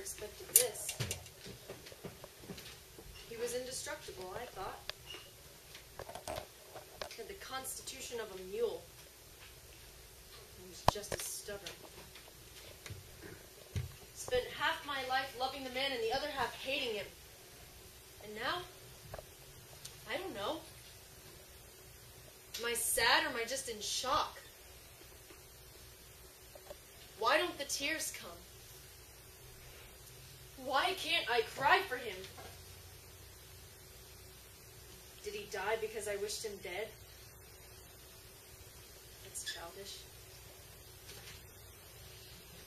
expected this. He was indestructible, I thought. Had the constitution of a mule. He was just as stubborn. Spent half my life loving the man and the other half hating him. And now, I don't know. Am I sad or am I just in shock? Why don't the tears come? Why can't I cry for him? Did he die because I wished him dead? That's childish.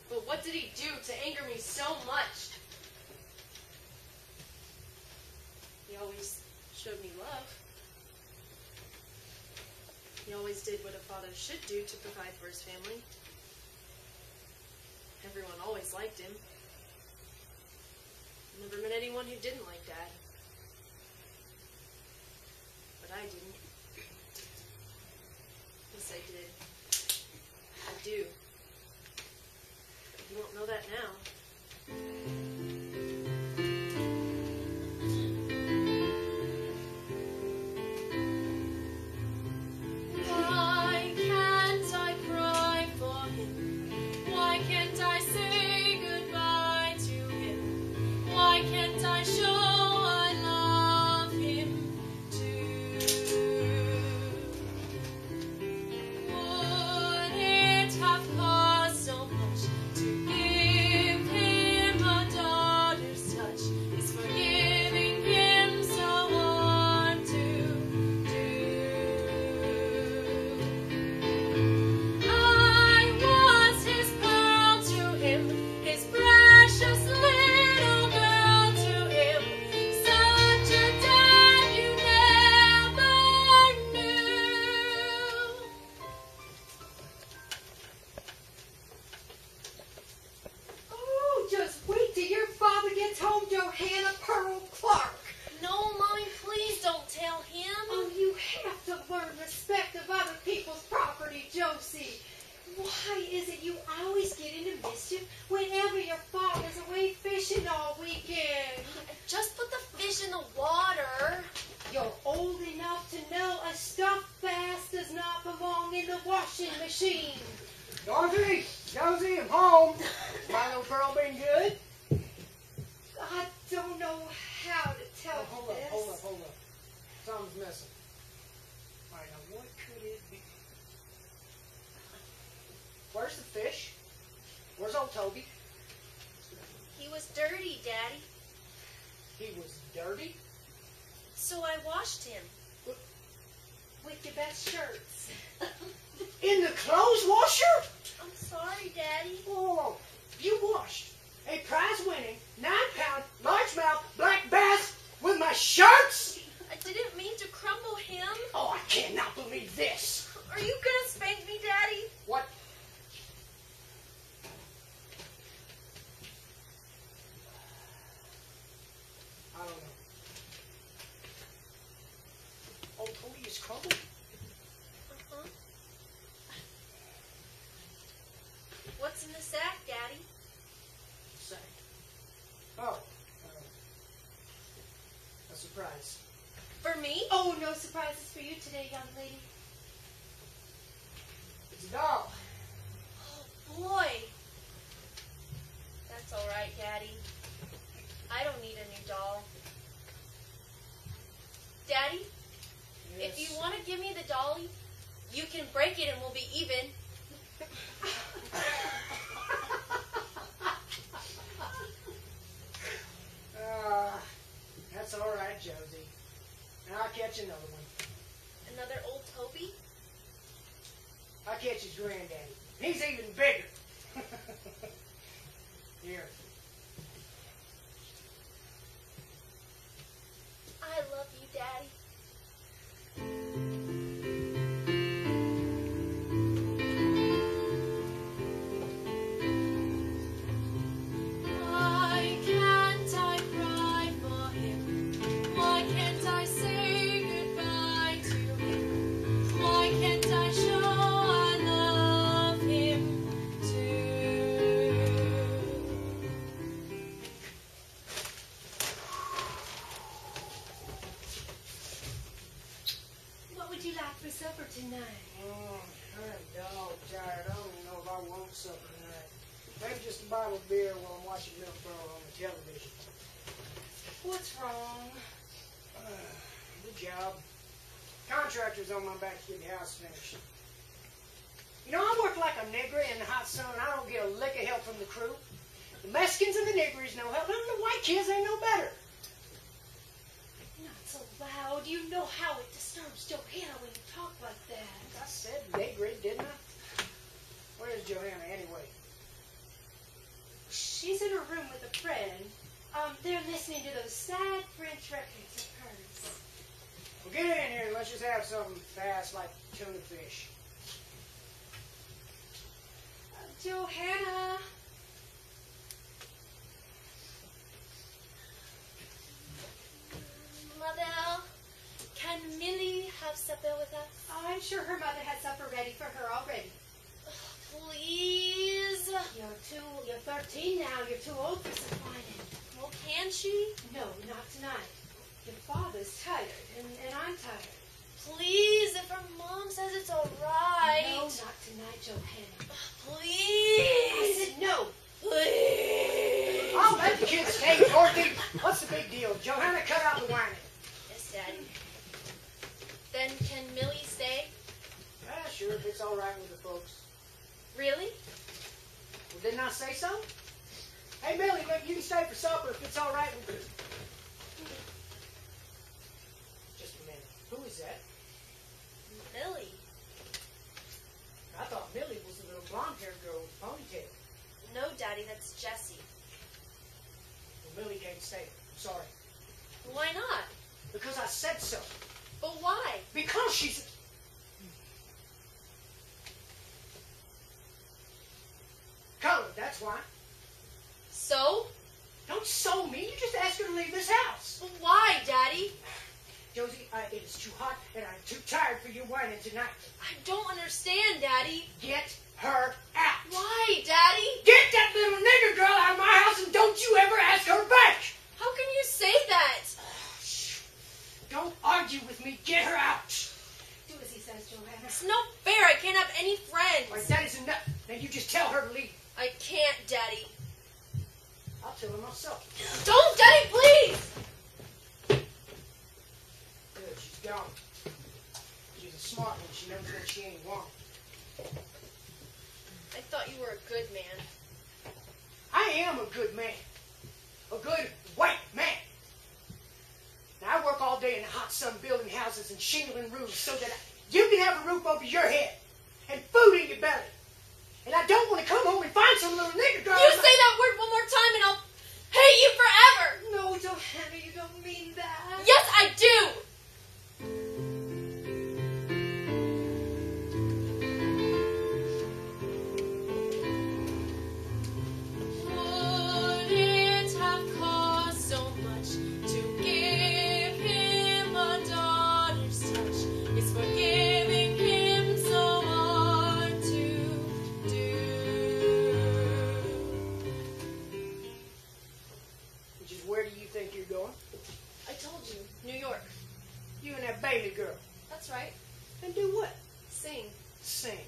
But what did he do to anger me so much? He always showed me love. He always did what a father should do to provide for his family. Everyone always liked him. Never met anyone who didn't like Dad. But I didn't. Yes, I did. I do. But you won't know that now. Josie, I'm home. My little girl been good? I don't know how to tell you this. Hold up. Something's missing. All right, now what could it be? Where's the fish? Where's old Toby? He was dirty, Daddy. He was dirty? So I washed him. With your best shirts. In the clothes washer? I'm sorry, Daddy. Oh, you washed a prize-winning 9-pound largemouth black bass with my shirts? I didn't mean to crumble him. Oh, I cannot believe this. Are you gonna spank me, Daddy? What? I don't know. Old Toby is crumbled? Uh-huh. What's in the sack, Daddy? Sack. Oh. A surprise. For me? Oh, no surprises for you today, young lady. It's a doll. Oh, boy. That's all right, Daddy. I don't need a new doll. Daddy, Yes. if you want to give me the dolly, you can break it and we'll be even. That's all right, Josie. And I'll catch another one. Another old Toby? I'll catch his granddaddy. He's even bigger. Here. I love you, Daddy. Why can't I cry for him? Why can't I say goodbye to him? Why can't I show I love him too? want supper tonight? Maybe just a bottle of beer while I'm watching Millborough on the television. What's wrong? The job. Contractor's on my back to get the house finished. You know, I work like a nigger in the hot sun. I don't get a lick of help from the crew. The Mexicans and the niggers no help. And the white kids ain't no better. Not so loud. You know how it disturbs Johanna when you talk like that. I said nigger, didn't I? Where's Johanna anyway? She's in her room with a friend. They're listening to those sad French records of hers. Well, get in here and let's just have something fast like tuna fish. Johanna. Mother, can Millie have supper with us? I'm sure her mother had supper ready for her already. Please? You're 13 now. You're too old for some whining. Well, can she? No, not tonight. Your father's tired, and I'm tired. Please, if her mom says it's alright. No, not tonight, Johanna. Please. I said no. Please. I'll let the kids stay, Dorothy. What's the big deal? Johanna, cut out the whining. Yes, Daddy. Then can Millie stay? Sure, if it's all right with the folks. Really? Well, didn't I say so? Hey, Millie, look, you can stay for supper if it's all right with you. Just a minute. Who is that? Millie? I thought Millie was the little blonde-haired girl with the ponytail. No, Daddy, that's Jessie. Well, Millie can't stay. Sorry. Why not? Because I said so. But why? Because she's... colored, that's why. So? Don't so me. You just ask her to leave this house. But why, Daddy? Josie, it is too hot, and I'm too tired for your whining tonight. I don't understand, Daddy. Get her out. Why, Daddy? Get that little nigger girl out of my house, and don't you ever ask her back. How can you say that? Don't argue with me. Get her out. Do as he says, Johanna. It's not fair. I can't have any friends. All right, that is enough. Now you just tell her to leave. I can't, Daddy. I'll tell her myself. Don't, Daddy, please! Good, she's gone. She's a smart one. She knows what she ain't wanted. I thought you were a good man. I am a good man. A good white man. Now, I work all day in the hot sun building houses and shingling roofs so that you can have a roof over your head and food in your belly. And I don't want to come home and find some little nigger girl. You say that word one more time and I'll hate you forever! No, Johanna, you don't mean that. Yes, I do! Would it have cost so much to give him a daughter's touch? Is forgiving him so hard to do? Which is, where do you think you're going? I told you, New York. You and that Bailey girl. That's right. And do what? Sing. Sing.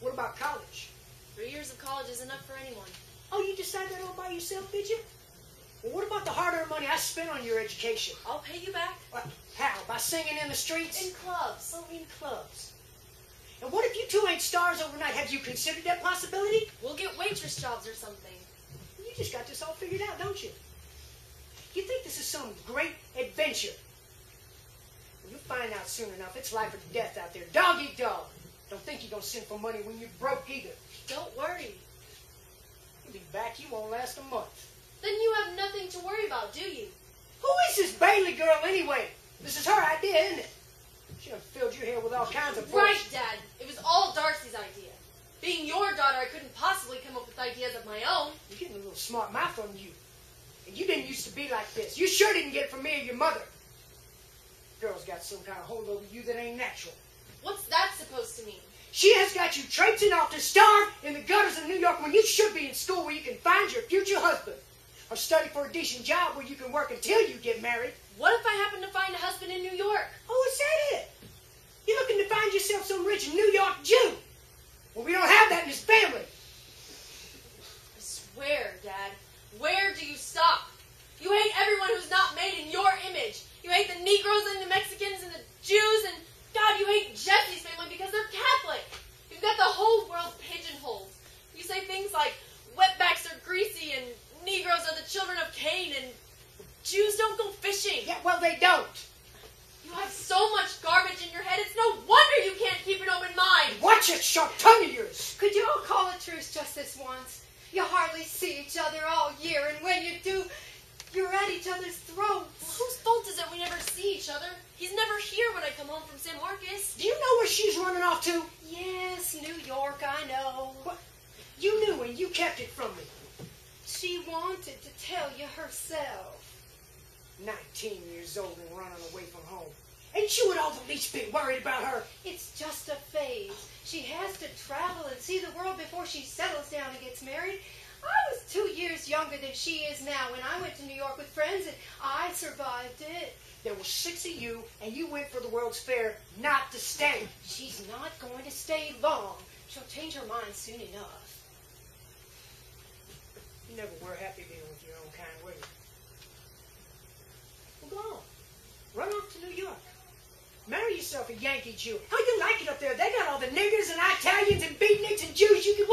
What about college? 3 years of college is enough for anyone. Oh, you decided that all by yourself, did you? Well, what about the hard-earned money I spent on your education? I'll pay you back. How? By singing in the streets? In clubs. Oh, in clubs. And what if you two ain't stars overnight? Have you considered that possibility? We'll get waitress jobs or something. You just got this all figured out, don't you? You think this is some great adventure? Well, you'll find out soon enough. It's life or death out there. Dog eat dog. Don't think you're going to send for money when you're broke either. Don't worry. You'll be back. You won't last a month. Then you have nothing to worry about, do you? Who is this Bailey girl anyway? This is her idea, isn't it? She done filled your head with all kinds of Right, bullshit. Dad. It was all Darcy's idea. Being your daughter, I couldn't possibly come up with ideas of my own. You're getting a little smart mouth from you. And you didn't used to be like this. You sure didn't get it from me or your mother. Girl's got some kind of hold over you that ain't natural. What's that supposed to mean? She has got you traipsing off to starve in the gutters of New York when you should be in school where you can find your future husband. Or study for a decent job where you can work until you get married. What if I happen to find a husband in New York? Oh, is that it? You're looking to find yourself some rich New York Jew. Well, we don't have that in this family. call a truce just this once. You hardly see each other all year, and when you do, you're at each other's throats. Well, whose fault is it we never see each other? He's never here when I come home from San Marcos. Do you know where she's running off to? Yes, New York, I know. What? You knew and you kept it from me. She wanted to tell you herself. 19 years old and running away from home. Ain't you at all the least bit worried about her? It's just a phase. She has to travel and see the world before she settles down and gets married. I was 2 years younger than she is now when I went to New York with friends, and I survived it. There were 6 of you, and you went for the World's Fair not to stay. She's not going to stay long. She'll change her mind soon enough. You never were happy being with your own kind, were you? Well, go on. Run off to New York. Marry yourself a Yankee Jew. How you like it up there? They got all the niggers and Italians and beatniks and Jews you can